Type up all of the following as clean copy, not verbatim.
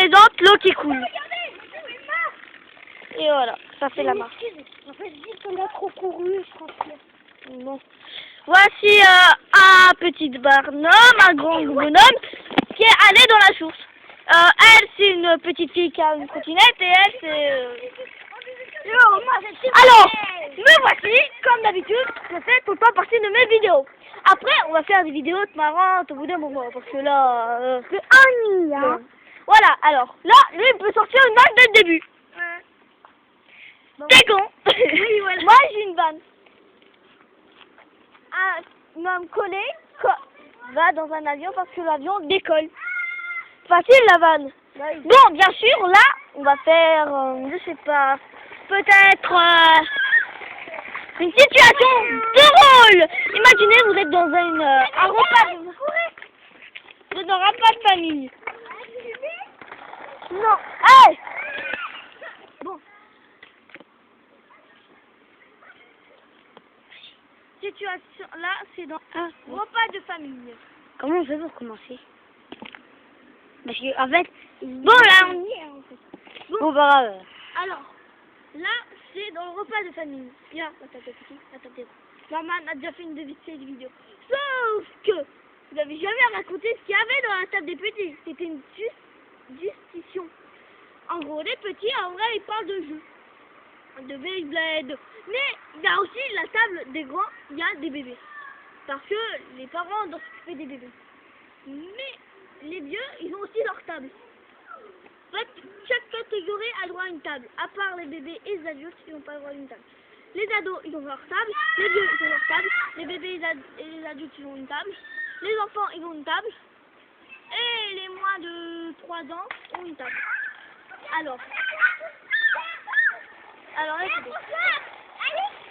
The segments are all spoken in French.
présente l'eau qui coule. Et voilà, ça fait la marche. En fait, juste on a trop couru, je crois. Bon. Voici un petit bonhomme, un grand bonhomme, qui est allé dans la source. Elle, c'est une petite fille qui a une trottinette, et elle, c'est... Alors, me voici, comme d'habitude, je fais tout le temps partie de mes vidéos. Après, on va faire des vidéos marrantes au bout d'un moment, parce que là... C'est ennuyant. Voilà, alors, là, lui, il peut sortir une vanne dès le début. T'es con. Oui, voilà. Moi, j'ai une vanne. Un collègue va dans un avion parce que l'avion décolle. Facile, la vanne. Bon, bien sûr, là, on va faire, je sais pas, peut-être une situation drôle. Imaginez, vous êtes dans un repas. Vous êtes dans un repas de famille. Non. Hey! Bon. Situation, là, c'est dans un repas de famille. Comment on fait pour commencer? Parce que, en fait... Bon, là, on y est, en fait. Bon, bah grave. Alors, là, c'est dans le repas de famille. Il y a la table de petit, la table de grand. Maman a déjà fait une vidéo. Sauf que vous n'avez jamais raconté ce qu'il y avait dans la table des petits. C'était une discussion. En gros, les petits, en vrai, ils parlent de jeux. De Beyblade. Mais il y a aussi la table des grands, il y a des bébés. Parce que les parents doivent s'occuper des bébés. Mais les vieux, ils ont aussi leur table. En fait, chaque catégorie a droit à une table. À part les bébés et les adultes, ils n'ont pas le droit à une table. Les ados, ils ont leur table. Les vieux, ils ont leur table. Les bébés et les adultes, ils ont une table. Les enfants, ils ont une table. Et les moins de 3 ans ont une table. Alors, écoutez.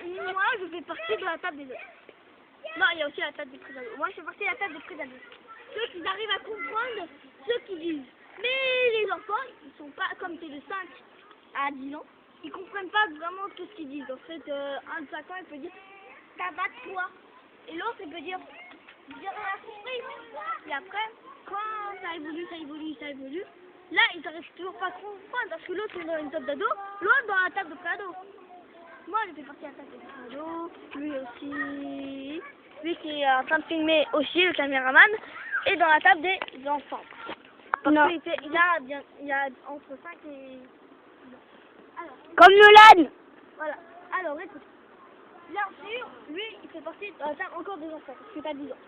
Moi, je fais partie de la table des autres. Non, il y a aussi la table des préados. Moi, je fais partie de la table des préados. Ceux qui arrivent à comprendre ce qu'ils disent. Mais les enfants, ils sont pas, comme c'est de 5 à 10 ans, ils comprennent pas vraiment tout ce qu'ils disent. En fait, un de 5 ans, il peut dire « t'as pas de toi ». Et l'autre, il peut dire « j'ai rien compris ». Et après, quand ça évolue, là, ils n'arrivent toujours pas à comprendre parce que l'autre est dans une table d'ado, l'autre dans la table de préado. Moi, je fais partie de la table de préado, lui aussi, lui qui est en train de filmer aussi, le caméraman, et dans la table des enfants. Parce qu'il y a entre 5 et... Alors, comme Nolan. voilà. Alors, écoute. Bien sûr, lui, il fait partie de la table encore des enfants, parce qu'il a 10 ans.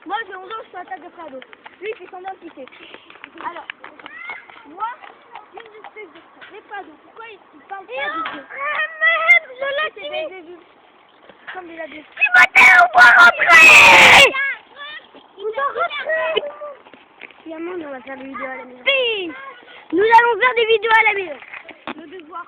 Moi, j'ai 11 ans, je suis à la table de préado. Lui, il fait semblant qu'il fait. Alors, moi, une espèce de frère. Les préados, pourquoi ils parlent pas de Dieu? Je l'ai dit. Comme des adultes. Timothée, on doit rentrer. On doit rentrer. Finalement, on va faire des vidéos à la maison. Peace. Nous allons faire des vidéos à la maison. Le devoir.